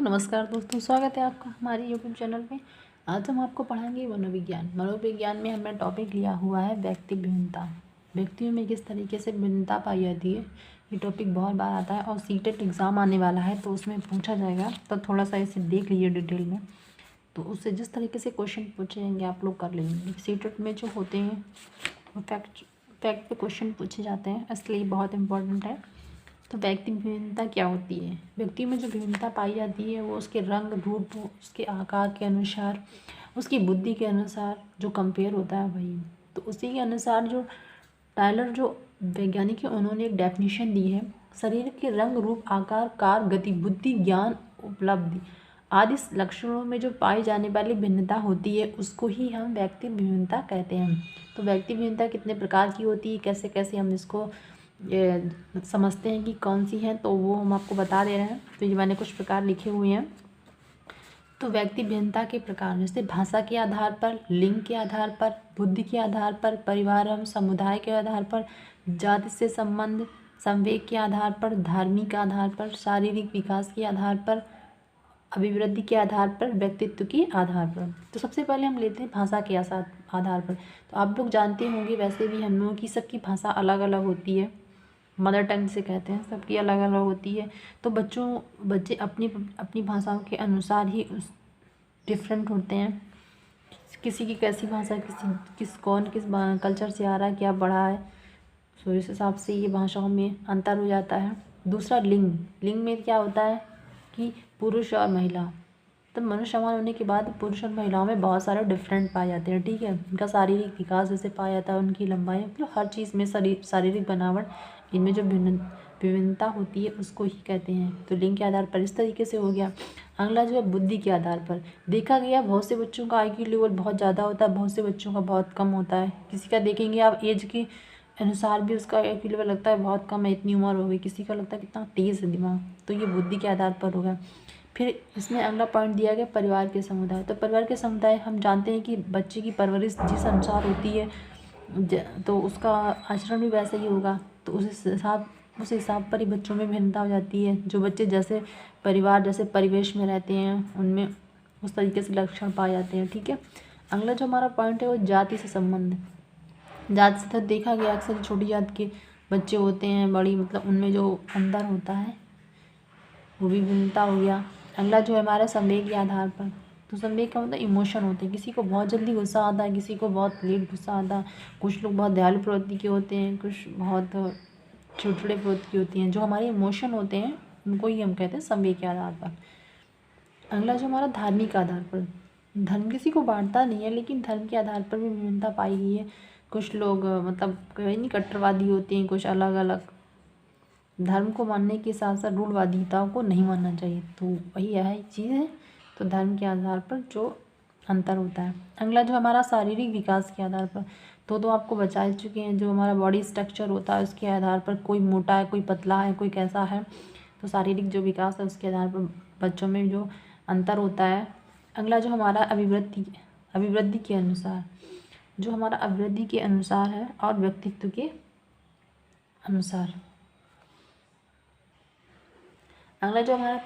नमस्कार दोस्तों, स्वागत है आपका हमारे यूट्यूब चैनल पे। आज हम आपको पढ़ाएंगे मनोविज्ञान। मनोविज्ञान में हमने टॉपिक लिया हुआ है व्यक्ति भिन्नता। व्यक्तियों में किस तरीके से भिन्नता पाई जाती है, ये टॉपिक बहुत बार आता है और सीटेट एग्ज़ाम आने वाला है तो उसमें पूछा जाएगा, तो थोड़ा सा इसे देख लीजिए डिटेल में। तो उससे जिस तरीके से क्वेश्चन पूछे जाएंगे आप लोग कर लेंगे। सीटेट में जो होते हैं वो फैक्ट पे क्वेश्चन पूछे जाते हैं, इसलिए बहुत इंपॉर्टेंट है। तो व्यक्ति भिन्नता क्या होती है? व्यक्ति में जो भिन्नता पाई जाती है वो उसके रंग रूप, उसके आकार के अनुसार, उसकी बुद्धि के अनुसार जो कंपेयर होता है वही। तो उसी के अनुसार जो टायलर जो वैज्ञानिक है उन्होंने एक डेफिनेशन दी है, शरीर के रंग रूप आकार कार गति बुद्धि ज्ञान उपलब्धि आदि लक्षणों में जो पाई जाने वाली भिन्नता होती है उसको ही हम व्यक्ति भिन्नता कहते हैं। तो व्यक्ति भिन्नता कितने प्रकार की होती है, कैसे कैसे हम इसको ये समझते हैं कि कौन सी है, तो वो हम आपको बता दे रहे हैं। तो ये मैंने कुछ प्रकार लिखे हुए हैं। तो व्यक्ति भिन्नता के प्रकार जैसे भाषा के आधार पर, लिंग के आधार पर, बुद्धि के आधार पर, परिवार एवं समुदाय के आधार पर, जाति से संबंध, संवेग के आधार पर, धार्मिक आधार पर, शारीरिक विकास के आधार पर, अभिवृद्धि के आधार पर, व्यक्तित्व के आधार पर। तो सबसे पहले हम लेते हैं भाषा के आधार पर। तो आप लोग जानते होंगे वैसे भी हम लोगों की सबकी भाषा अलग अलग होती है, मदर टंग से कहते हैं, सबकी अलग अलग होती है। तो बच्चे अपनी अपनी भाषाओं के अनुसार ही उस डिफरेंट होते हैं। किसी की कैसी भाषा, किस कल्चर से आ रहा है, क्या पढ़ा है, तो इस हिसाब से ये भाषाओं में अंतर हो जाता है। दूसरा लिंग में क्या होता है कि पुरुष और महिला, तो मनुष्य समान होने के बाद पुरुष और महिलाओं में बहुत सारे डिफरेंट पाए जाते हैं। ठीक है, उनका शारीरिक विकास जैसे पाया जाता है, उनकी लंबाई, मतलब हर चीज़ में शारीरिक बनावट, इनमें जो विभिन्नता होती है उसको ही कहते हैं। तो लिंग के आधार पर इस तरीके से हो गया। अगला जो है बुद्धि के आधार पर। देखा गया बहुत से बच्चों का IQ लेवल बहुत ज़्यादा होता है, बहुत से बच्चों का बहुत कम होता है। किसी का देखेंगे आप एज के अनुसार भी उसका IQ लेवल लगता है बहुत कम है, इतनी उम्र हो गई, किसी का लगता है कितना तेज़ है दिमाग। तो ये बुद्धि के आधार पर होगा। फिर इसमें अगला पॉइंट दिया गया परिवार के समुदाय। तो परिवार के समुदाय हम जानते हैं कि बच्चे की परवरिश जिस अनुसार होती है तो उसका आचरण भी वैसा ही होगा। तो उस हिसाब पर ही बच्चों में भिन्नता हो जाती है। जो बच्चे जैसे परिवार जैसे परिवेश में रहते हैं उनमें उस तरीके से लक्षण पाए जाते हैं। ठीक है, अगला जो हमारा पॉइंट है वो जाति से संबंध। जाति से तो देखा गया अक्सर छोटी जात के बच्चे होते हैं, बड़ी मतलब उनमें जो अंतर होता है वो भी भिन्नता हो गया। अगला जो है हमारा संवेग के आधार पर। तो संवेग का मतलब इमोशन होते हैं, किसी को बहुत जल्दी गुस्सा आता है, किसी को बहुत लेट गुस्सा आता है। कुछ लोग बहुत दयालु प्रवृत्ति के होते हैं, कुछ बहुत चिड़चिड़े प्रवृत्ति की होती हैं। जो हमारे इमोशन होते हैं उनको ही हम कहते हैं संवेग के आधार पर। अगला जो हमारा धार्मिक आधार पर। धर्म किसी को बांटता नहीं है, लेकिन धर्म के आधार पर भी विभिन्नता पाई गई है। कुछ लोग मतलब कहीं नहीं कट्टरवादी होते हैं, कुछ अलग अलग धर्म को मानने के साथ साथ रूढ़वादिताओं को नहीं मानना चाहिए। तो वही यह चीज़ है। तो धर्म के आधार पर जो अंतर होता है। अगला जो हमारा शारीरिक विकास के आधार पर, तो आपको बता चुके हैं। जो हमारा बॉडी स्ट्रक्चर होता है उसके आधार पर, कोई मोटा है, कोई पतला है, कोई कैसा है, तो शारीरिक जो विकास है उसके आधार पर बच्चों में जो अंतर होता है। अगला जो हमारा अभिवृद्धि के अनुसार, जो हमारा अभिवृद्धि के अनुसार है और व्यक्तित्व के अनुसार। अगला जो हमारा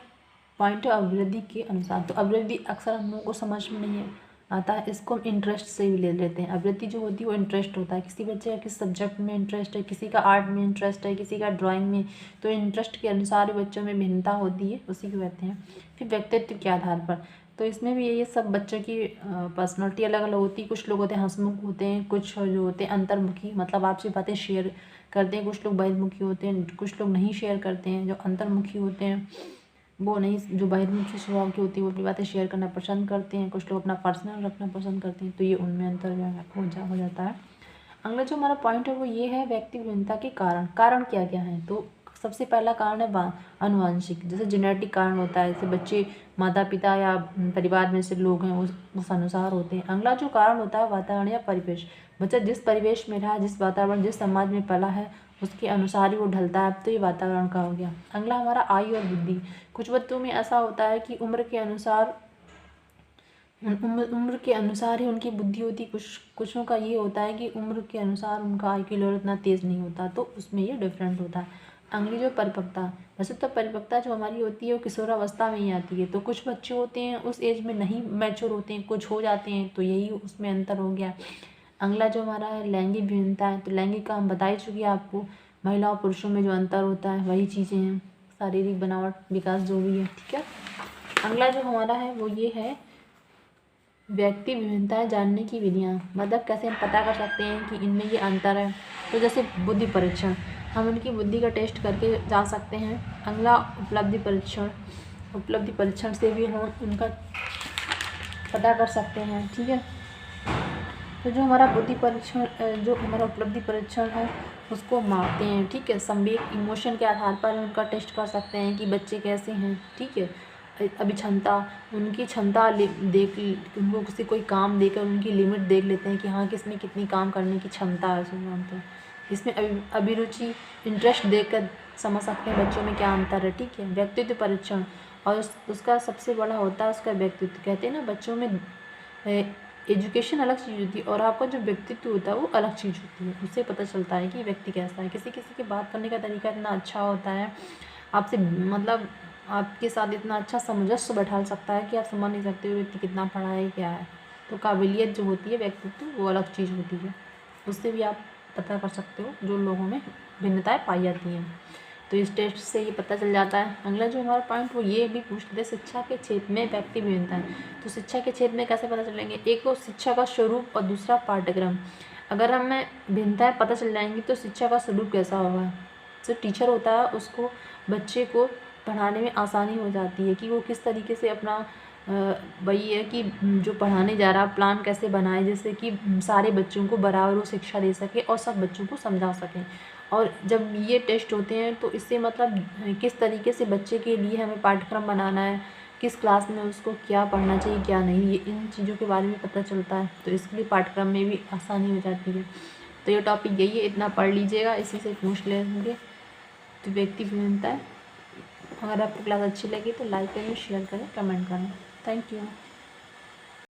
पॉइंट है अभिवृद्धि के अनुसार। तो अभिवृद्धि अक्सर हम लोगों को समझ में नहीं आता है, इसको हम इंटरेस्ट से भी ले लेते हैं। अभिवृद्धि जो होती है वो इंटरेस्ट होता है, किसी बच्चे का किस सब्जेक्ट में इंटरेस्ट है, किसी का आर्ट में इंटरेस्ट है, किसी का ड्राइंग में। तो इंटरेस्ट के अनुसार बच्चों में भिन्नता होती है, उसी को कहते हैं। फिर व्यक्तित्व के आधार पर, तो इसमें भी ये सब बच्चों की पर्सनैलिटी अलग अलग होती है। कुछ लोग होते हैं हंसमुख होते हैं, कुछ जो होते हैं अंतर्मुखी, मतलब आपसे बातें शेयर करते हैं। कुछ लोग बहिर्मुखी होते हैं, कुछ लोग नहीं शेयर करते हैं। जो अंतर्मुखी होते हैं वो नहीं, जो बहिर्मुखी स्वभाव की होती है वो अपनी बातें शेयर करना पसंद करते हैं। कुछ लोग अपना पर्सनल रखना पसंद करते हैं। तो ये उनमें अंतर हो जाता है। अगला जो हमारा पॉइंट है वो ये है व्यक्ति भिन्नता के कारण क्या क्या है। तो सबसे पहला कारण है आनुवंशिक, जैसे जेनेटिक कारण होता है, जैसे बच्चे माता पिता या परिवार में से लोग हैं उस अनुसार होते हैं। अगला जो कारण होता है वातावरण या परिवेश, बच्चा जिस परिवेश में रहा, जिस वातावरण जिस समाज में पला है उसके अनुसार ही वो ढलता है। तो ये वातावरण का हो गया। अगला हमारा आयु और बुद्धि। कुछ बच्चों में ऐसा होता है कि उम्र के अनुसार ही उनकी बुद्धि होती। कुछों का ये होता है कि उम्र के अनुसार उनका IQ लेवल इतना तेज़ नहीं होता, तो उसमें ये डिफरेंट होता है। अगली जो परिपक्वता, वैसे तो परिपक्वता जो हमारी होती है वो किशोरावस्था में ही आती है। तो कुछ बच्चे होते हैं उस एज में नहीं मैच्योर होते हैं, कुछ हो जाते हैं, तो यही उसमें अंतर हो गया। अगला जो हमारा है लैंगिक भिन्नता है। तो लैंगिक का हम बता ही चुके हैं आपको, महिला और पुरुषों में जो अंतर होता है वही चीज़ें हैं, शारीरिक बनावट विकास जो भी है, ठीक है। अगला जो हमारा है वो ये है व्यक्ति विभिन्नताएं जानने की विधियाँ, मतलब कैसे हम पता कर सकते हैं कि इनमें ये अंतर है। तो जैसे बुद्धि परीक्षण, हम उनकी बुद्धि का टेस्ट करके जान सकते हैं। अगला उपलब्धि परीक्षण, उपलब्धि परीक्षण से भी हम उनका पता कर सकते हैं, ठीक है। तो जो हमारा बुद्धि परीक्षण, जो हमारा उपलब्धि परीक्षण है उसको मापते हैं, ठीक है। संवेग इमोशन के आधार पर उनका टेस्ट कर सकते हैं कि बच्चे कैसे हैं, ठीक है। अभी क्षमता, उनकी क्षमता देख, उनको किसी कोई काम देकर उनकी लिमिट देख लेते हैं कि हाँ किसमें कितनी काम करने की क्षमता है, उसमें मानते हैं। इसमें अभिरुचि, इंटरेस्ट देखकर समझ सकते हैं बच्चों में क्या अंतर है, ठीक है। व्यक्तित्व परीक्षण, और उसका सबसे बड़ा होता है उसका व्यक्तित्व। कहते हैं ना बच्चों में एजुकेशन अलग चीज़ होती है और आपका जो व्यक्तित्व होता है वो अलग चीज़ होती है। उससे पता चलता है कि व्यक्ति कैसा है। किसी किसी के बात करने का तरीका इतना अच्छा होता है, आपसे मतलब आपके साथ इतना अच्छा सामंजस्य बैठा सकता है कि आप समझ नहीं सकते हो व्यक्ति कितना पढ़ा है क्या है। तो काबिलियत जो होती है व्यक्तित्व वो अलग चीज़ होती है, उससे भी आप पता कर सकते हो जो लोगों में भिन्नताएँ पाई जाती हैं। तो इस टेस्ट से ये पता चल जाता है। अगला जो हमारा पॉइंट वो ये भी पूछ लेते शिक्षा के क्षेत्र में व्यक्ति भिन्नता है। तो शिक्षा के क्षेत्र में कैसे पता चलेंगे, एक तो शिक्षा का स्वरूप और दूसरा पाठ्यक्रम। अगर हमें भिन्नताएँ पता चल जाएंगी तो शिक्षा का स्वरूप कैसा होगा। जो टीचर होता है उसको बच्चे को पढ़ाने में आसानी हो जाती है कि वो किस तरीके से अपना वही है कि जो पढ़ाने जा रहा प्लान कैसे बनाए जिससे कि सारे बच्चों को बराबर वो शिक्षा दे सके और सब बच्चों को समझा सकें। और जब ये टेस्ट होते हैं तो इससे मतलब किस तरीके से बच्चे के लिए हमें पाठ्यक्रम बनाना है, किस क्लास में उसको क्या पढ़ना चाहिए क्या नहीं, ये इन चीज़ों के बारे में पता चलता है। तो इसके लिए पाठ्यक्रम में भी आसानी हो जाती है। तो ये टॉपिक यही है, इतना पढ़ लीजिएगा, इसी से पूछ लेंगे। तो व्यक्ति भिन्नता है। अगर आपको क्लास अच्छी लगी तो लाइक करें, शेयर करें, कमेंट करें। Thank you.